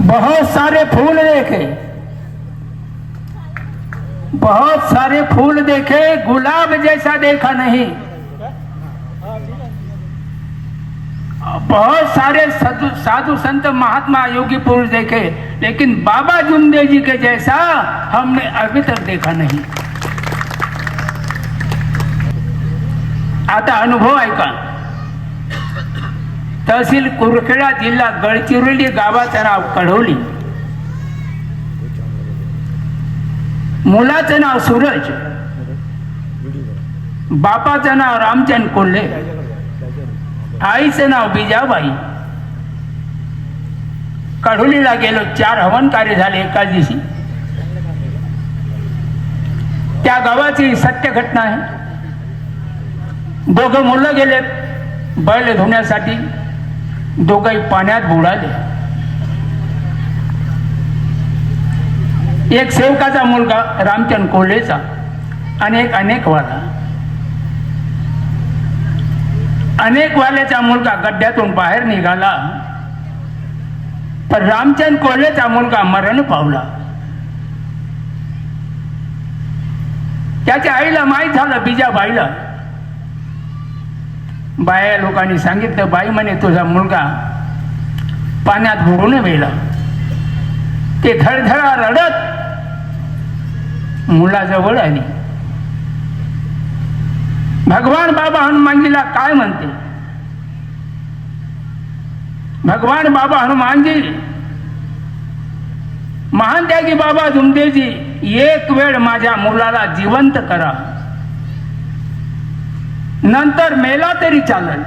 बहुत सारे फूल देखे, बहुत सारे फूल देखे, गुलाब जैसा देखा नहीं। बहुत सारे साधु संत महात्मा योगी पुरुष देखे, लेकिन बाबा जुमदेव जी के जैसा हमने अभी तक देखा नहीं। आता अनुभव ऐका। तहसील कुरखेडा, जिल्हा गडचिरोली, गावाचं नाव कढवली, मुलाचं नाव सूरज, बापाचं नाव रामचंद कोल्हे, आईचं नाव बिजाबाई। कढोलीला गेलो, 4 हवन कार्य झाले एका दिवशी। त्या गावाची सत्य घटना आहे। दोघं मुलं गेले बैल धुण्यासाठी, दोघंही पाण्यात बुडाले। एक सेवकाचा मुलगा रामचंद कोल्हेचा आणि एक अनेकवाला। अनेकवाल्याचा मुलगा गड्ड्यातून बाहेर निघाला, पण रामचंद कोल्हेचा मुलगा मरण पावला। त्याच्या आईला माहीत झालं, बिजाबाईला। बाया लोकांनी सांगितलं, बाई म्हणे तुझा मुलगा पाण्यात बुडून मेला। ते धडधडा रडत मुलाजवळ आली। भगवान बाबा हनुमानजीला काय म्हणते? भगवान बाबा हनुमानजी महान त्यागी बाबा जुमदेवजी, एक वेळ माझ्या मुलाला जिवंत करा, नंतर मेला तरी चालेल।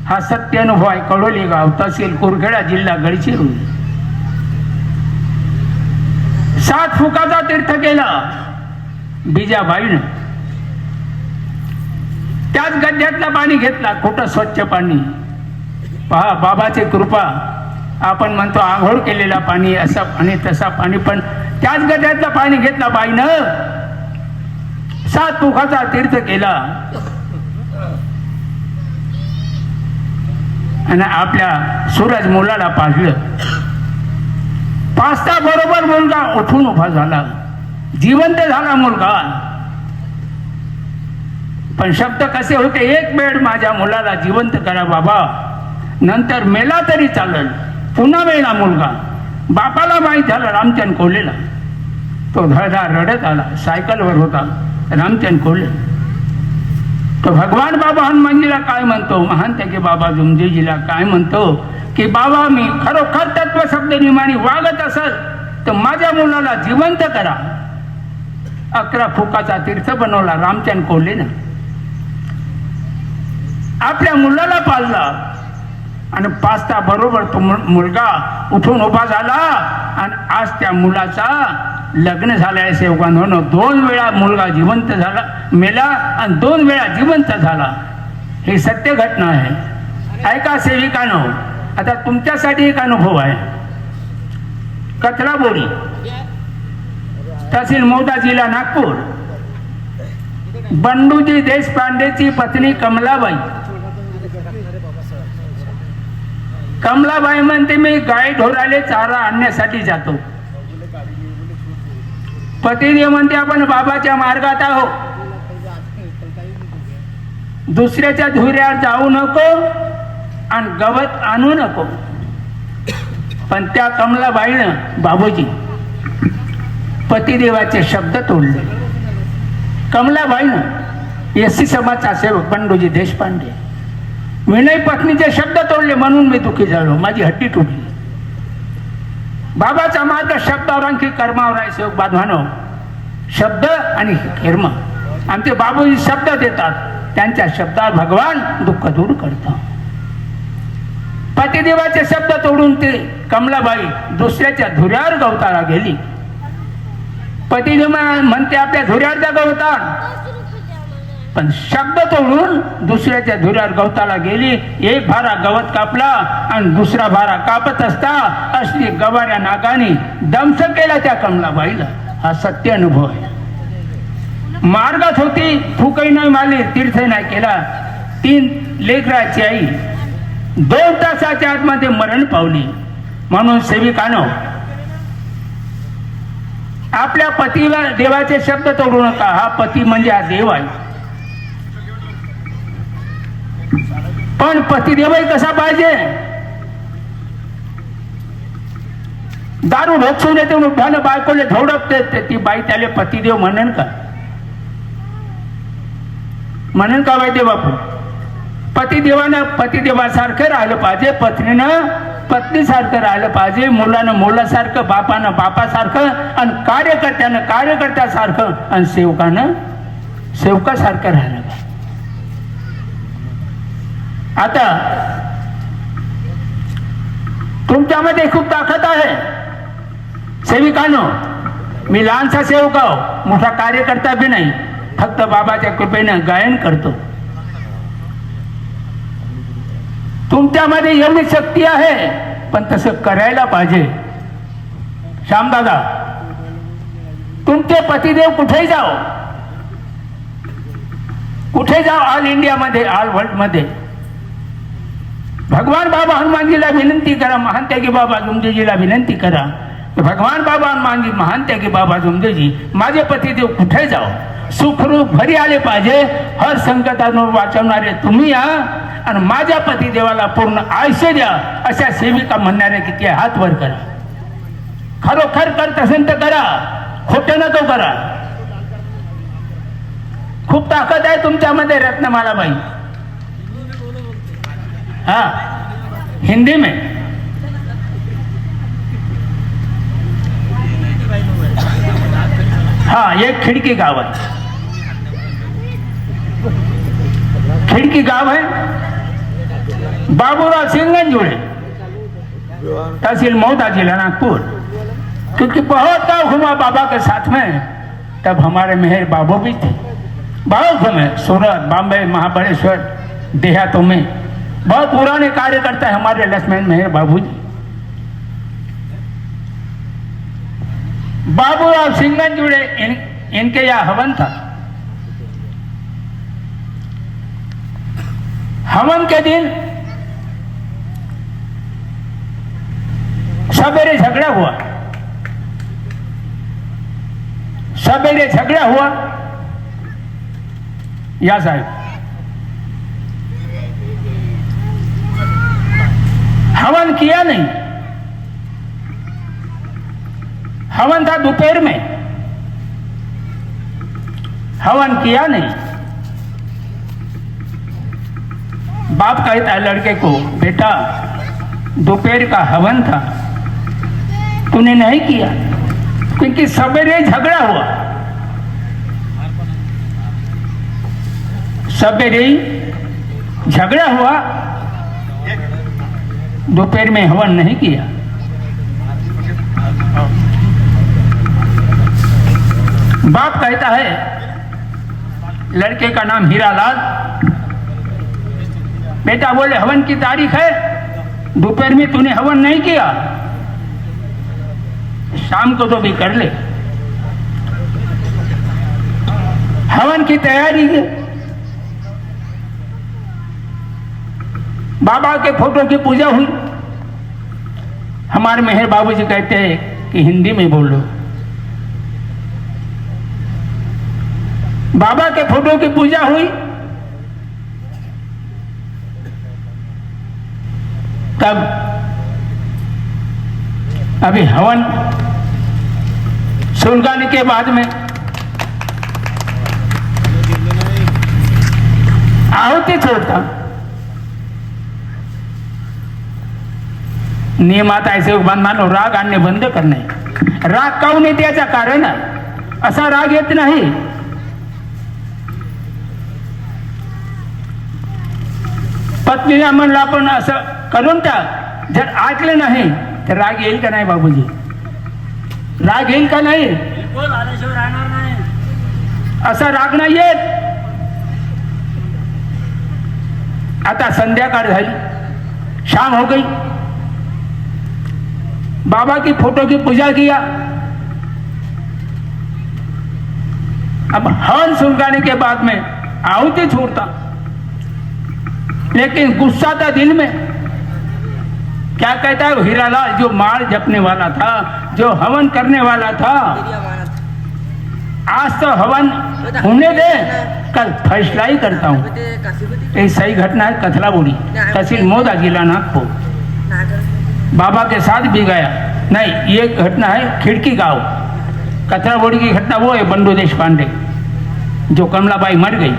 हा सत्य अनुभव आहे। कढोली गाव, तहसील कुरखेडा, जिल्हा गडचिरोली। 7 फुकाचा तीर्थ केला बिजाबाईनं। त्याच गड्ड्यातलं पाणी घेतला, खोटं स्वच्छ पाणी। पहा बाबाची कृपा। आपण म्हणतो आंघोळ केलेला पाणी, असं आणि तसा पाणी, पण त्याच गड्ड्यातलं पाणी घेतला बाईनं। 7 फुकाचा तीर्थ केला आणि आपल्या सूरज मुलाला पाजलं। 5 बरोबर मुलगा उठून उभा झाला, जिवंत झाला मुलगा। पण शब्द कसे होते? एक वेळ माझ्या मुलाला जिवंत करा बाबा, नंतर मेला तरी चालेल। पुन्हा मेला मुलगा। बापाला माहीत झालं, रामचंद कोल्हेला। तो धडधड रडत आला, सायकलवर होता रामचंद कोल्हे। तो भगवान बाबा हनुमानजीला काय म्हणतो, महान त्यागे बाबा जुमदेवजीला काय म्हणतो की बाबा, मी खरोखर तत्व शब्द निमानी वागत असेल तर माझ्या मुलाला जिवंत करा। 11 फुकाचा तीर्थ बनवला रामचंद कोल्हेनं। आपल्या मुलाला पाळला आणि 5 बरोबर तो मुलगा उठून उभा झाला आणि आज त्या मुलाचा लग्न झालंय सेवकांनो। 2 वेळा मुलगा जिवंत झाला, मेला आणि 2 वेळा जिवंत झाला। ही सत्य घटना आहे। ऐका सेविकांनो, आता तुमच्यासाठी एक अनुभव आहे। कचराबोरी, तहसील मौदा, जिल्हा नागपूर। बंडूजी देशपांडेची पत्नी कमलाबाई। कमलाबाई म्हणते, मी गाय ढोराले चारा आणण्यासाठी जातो। पतिदेव म्हणते, आपण बाबाच्या मार्गात आहो, दुसऱ्याच्या धुऱ्यावर जाऊ नको आणि गवत आणू नको। पण त्या कमलाबाईनं, बाबूजी, पतिदेवाचे शब्द तोडले। कमलाबाईनं एससी समाजचा सेवक बंडूजी देशपांडे, विनय पत्नीचे शब्द तोडले, म्हणून मी दुःखी झालो, माझी हड्डी तुटली। बाबाचा मार्ग शब्दावर आणखी कर्मावर आहे। सेवक बांधवानो, शब्द आणि कर्म, आमचे बाबूजी शब्द देतात, त्यांच्या शब्दावर भगवान दुःख दूर करतो। पतिदेवाचे शब्द तोडून ते कमलाबाई दुसऱ्याच्या धुऱ्यावर गवताला गेली। पतिदेव म्हणते, आपल्या धुऱ्यावर जा गवताळ, पण शब्द तोडून दुसऱ्याच्या धुऱ्यावर गवताला गेली। एक भारा गवत कापला आणि दुसरा भारा कापत असता असली गवाऱ्या नागाने दंश केला त्या कमलाबाईला। हा सत्य अनुभव आहे। मार्गात होती, थुकही नाही मारली, तीर्थ नाही केला। 3 लेकराची आई 2 तासाच्या आतमध्ये मरण पावली. म्हणून सेविकानो, आपल्या पतीला देवाचे शब्द तोडू नका. हा पती म्हणजे हा देव आहे. पण पतिदेवही कसा पाहिजे? दारू ढोकसून येते उठ्यानं बायकोले झोडपते, ती बाई त्याला पतिदेव म्हणेन का? म्हणेन का माहिती बापू? पतिदेवानं पतिदेवासारखं राहिलं पाहिजे, पत्नीनं पत्नीसारखं राहिलं पाहिजे, मुलानं मुलासारखं, बापानं बापासारखं, आणि कार्यकर्त्यानं कार्यकर्त्यासारखं, आणि सेवकानं सेवकासारखं राहिलं पाहिजे. आता तुमच्यामध्ये खूप ताकद आहे सेविकानो. मी लहानसा सेवक आहो, मोठा कार्यकर्ता बी नाही, फक्त बाबाच्या कृपेनं गायन करतो. तुमच्यामध्ये एवढी शक्ती आहे, पण तसं करायला पाहिजे. श्यामदादा, तुमचे पतिदेव कुठेही जाओ, कुठे जाओ, ऑल इंडियामध्ये, ऑल वर्ल्ड मध्ये, भगवान बाबा हनुमानजीला विनंती करा, महान त्यागी बाबा जुमदेजीला विनंती करा, भगवान बाबा हनुमानजी, महान त्यागी बाबा जुमदेजी, माझे पतिदेव कुठे जाओ, सुखरूप घरी आले पाहिजे. हर संकटातून वाचवणारे तुम्ही या, आणि माझ्या पतिदेवाला पूर्ण आयुष्य द्या, अशा सेविका म्हणणारे किती हात वर करा. खरोखर करत असेल तर करा, खोटं नको करा. खूप ताकद आहे तुमच्यामध्ये रत्नमालाबाई. हाँ, हिंदी में. हाँ, एक खिड़की गांव है, खिड़की गांव है, बाबूराव सिंगनजुड़े, तहसील मौदा, जिला नागपुर. क्योंकि बहुत गाँव घुमा बाबा के साथ में, तब हमारे मेहर बाबू भी थे. बहुत घूमे, सूरत, बॉम्बे, महाबलेश्वर, देहातों में. बहुत पुराने कार्यकर्ता है हमारे लक्ष्मण मेहर बाबूजी. बाबूराव सिंगनजुड़े, इनके यहाँ हवन था. हवन के दिन सवेरे झगड़ा हुआ, सवेरे झगड़ा हुआ. या साहब, हवन किया नहीं. हवन था दोपहर में, हवन किया नहीं. बाप कहता है लड़के को, बेटा दोपहर का हवन था, तूने नहीं किया, क्योंकि सवेरे झगड़ा हुआ, सवेरे झगड़ा हुआ, दोपहर में हवन नहीं किया. बाप कहता है, लड़के का नाम हीरालाल, बेटा बोले हवन की तारीख है, दोपहर में तूने हवन नहीं किया, शाम को तो भी कर ले. हवन की तैयारी की. बाबा के फोटो की पूजा हुई. हमारे मेहर बाबूजी कहते हैं कि हिंदी में बोलो. बाबा के फोटो की पूजा हुई. तब अभी हवन सुलगाने के बाद में आहुति छोड़ता. नियम आता ऐसे मानो राग आणणे बंद करणे. राग काऊन येते याचं कारण असा राग येत नाही. पत्नीला म्हणलं आपण असं करून टाक, जर ऐकलं नाही तर राग येईल का नाही बाबूजी? राग येईल का नाही? असा राग नाही येत. आता संध्याकाळ झाली, शाम हो गई. बाबा की फोटो की पूजा किया. अब हवन सुलगाने के बाद में आहुति छोड़ता, लेकिन गुस्सा था दिल में. क्या कहता है हीरालाल, जो माल जपने वाला था, जो हवन करने वाला था, आज तो हवन होने दे, कल फैसला ही करता हूँ। ये सही घटना है कथलाबुड़ी, तहसील मोदा, जिला नागपुर। बाबा के साथ भी गया। नहीं, ये घटना है खिड़की गांव। कथलाबुड़ी की घटना वो है बंडू देश पांडे, जो कमलाबाई मर गई।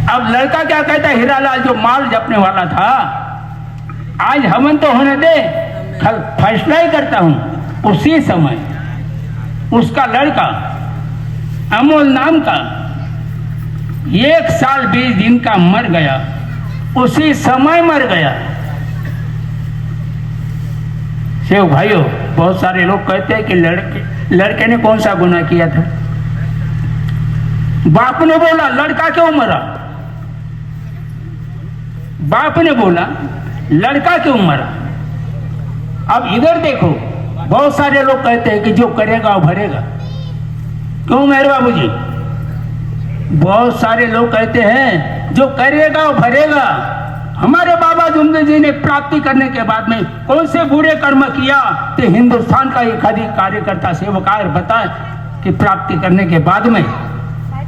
अब लड़का क्या कहता है, हीरालाल जो माल जपने वाला था, आज हवन तो होने दे, कल फैसला ही करता हूं। उसी समय उसका लड़का अमोल नाम का 1 साल 20 दिन का मर गया, उसी समय मर गया। सेव भाइयों, बहुत सारे लोग कहते हैं कि लड़के ने कौन सा गुनाह किया था। बाप ने बोला लड़का क्यों मरा, बाप ने बोला लड़का क्यों मरा। अब इधर देखो, बहुत सारे लोग कहते हैं कि जो करेगा वो भरेगा। क्यों मेरे बाबूजी? बहुत सारे लोग कहते हैं जो करेगा वो भरेगा। हमारे बाबा जुमदे जी ने प्राप्ति करने के बाद में कौन से बुरे कर्म किया, तो हिंदुस्तान का एक अधिक कार्यकर्ता सेवकार बताए कि प्राप्ति करने के बाद में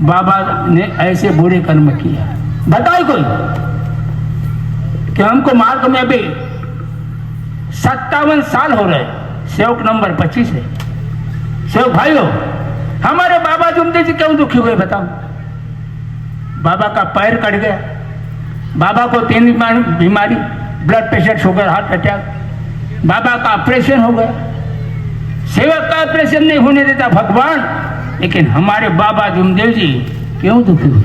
बाबा ने ऐसे बुरे कर्म किया। बताए कोई कि हमको मार्ग में अभी 57 साल हो रहे, सेवक नंबर 25 है। सेवक भाइयों, हमारे बाबा जुमदे जी क्यों दुखी हुए बताओ? बाबा का पैर कट गया, बाबा को 3 बीमारी, blood pressure, sugar, heart attack, बाबा का ऑपरेशन हो गया। सेवक का ऑपरेशन नहीं होने देता भगवान, लेकिन हमारे बाबा जुमदेव जी क्यों दुखी हुए?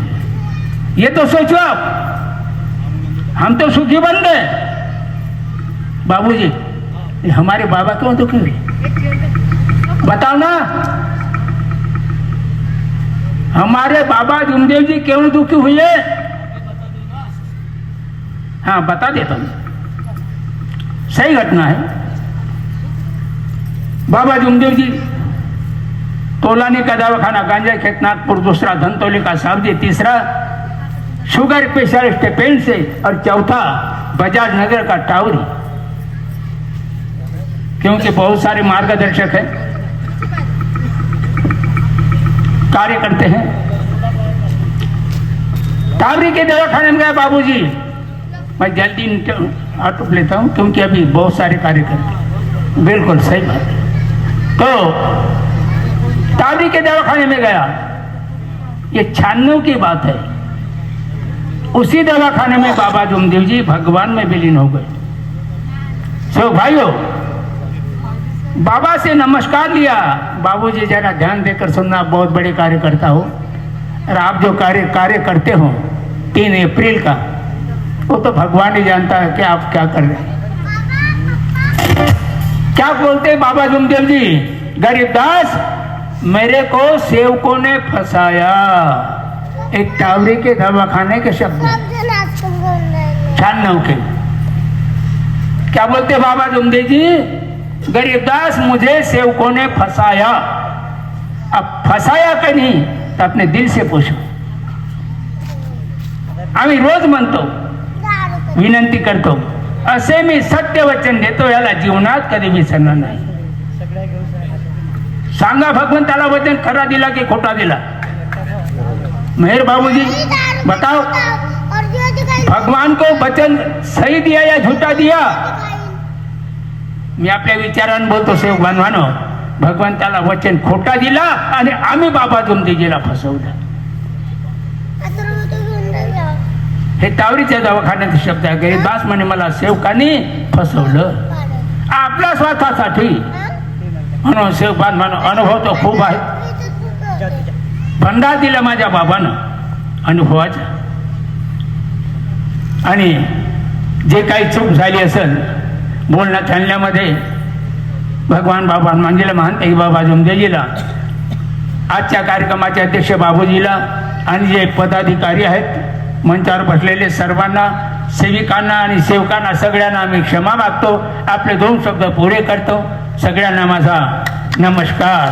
ये तो सोचो आप, हम तो सुखी बन गए। बाबूजी, हमारे बाबा क्यों दुखी हुए बताओ ना। हमारे बाबा जुमदेव जी क्यों दुखी हुए? हाँ, बता देता हूं, सही घटना है। बाबा जुमदेव जी तोलानी का दवाखाना गांजा खेत नागपुर, दूसरा धनतौली का सावजी, तीसरा शुगर स्पेशलिस्ट पेन से, और चौथा बजाज नगर का टावरी। क्योंकि बहुत सारे मार्गदर्शक हैं, कार्य करते हैं। टावरी के दवाखाने में गया बाबूजी, मैं जल्दी ऑटो लेता हूं क्योंकि अभी बहुत सारे कार्य करते। बिल्कुल सही बात है। तो टावरी के दवाखाने में गया, ये 96 की बात है। उसी दवाखाने में बाबा जुमदेव जी भगवान में विलीन हो गए। सो भाइयों, बाबा से नमस्कार लिया। बाबूजी जरा ध्यान देकर सुनना, बहुत बड़े कार्य करता हो, और आप जो कार्य करते हो 3 अप्रैल का, वो तो भगवान ही जानता है कि आप क्या कर रहे हैं। क्या बोलते बाबा जुमदेव जी, गरीबदास मेरे को सेवकों ने फंसाया। एक टावरी के दवाखाने के शब्द 96 के। क्या बोलते बाबा जुमदेव जी, गरीबदास मुझे सेवकों ने फंसाया। अब फंसाया कि नहीं तो अपने दिल से पूछो। आम्ही रोज म्हणतो, विनंती करतो, असे मी सत्य वचन देतो, याला जीवनात कधी विसरणार नाही। सांगा भगवंताला वचन खरा दिला की खोटा दिला? मेहर बाबूजी बताओ, भगवान को वचन सही दिया या झूठा दिया? मी आपल्या विचारानं बोलतो सेवक बांधवानो, भगवंताला वचन खोटा दिला आणि आम्ही बाबा जुमदेवजीला फसवलं। हे टावरीच्या दवाखान्याचे शब्द आहे। गरीबदास म्हणे मला सेवकांनी फसवलं आपल्या स्वार्थासाठी। म्हणून सेवक बांधवानो, अनुभव तो खूप आहे। भंडार दिला माझ्या बाबानं अनुभवाचा, आणि जे काही चूक झाली असेल बोलण्या चालण्यामध्ये, भगवान बाबा हनुमानजीला, महान बाबा जुमदेवजीला, आजच्या कार्यक्रमाचे अध्यक्ष बाबूजीला, आणि जे पदाधिकारी आहेत मंचावर बसलेले सर्वांना, सेविकांना आणि सेवकांना, सगळ्यांना आम्ही क्षमा मागतो। आपले 2 शब्द पुरे करतो। सगळ्यांना माझा नमस्कार।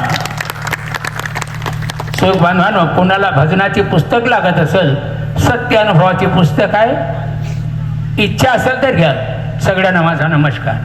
सेवक बांधवांनो, कोणाला भजनाची पुस्तक लागत असेल, सत्य अनुभवाची पुस्तक आहे, इच्छा असेल तर घ्या. सगळ्यांना माझा नमस्कार.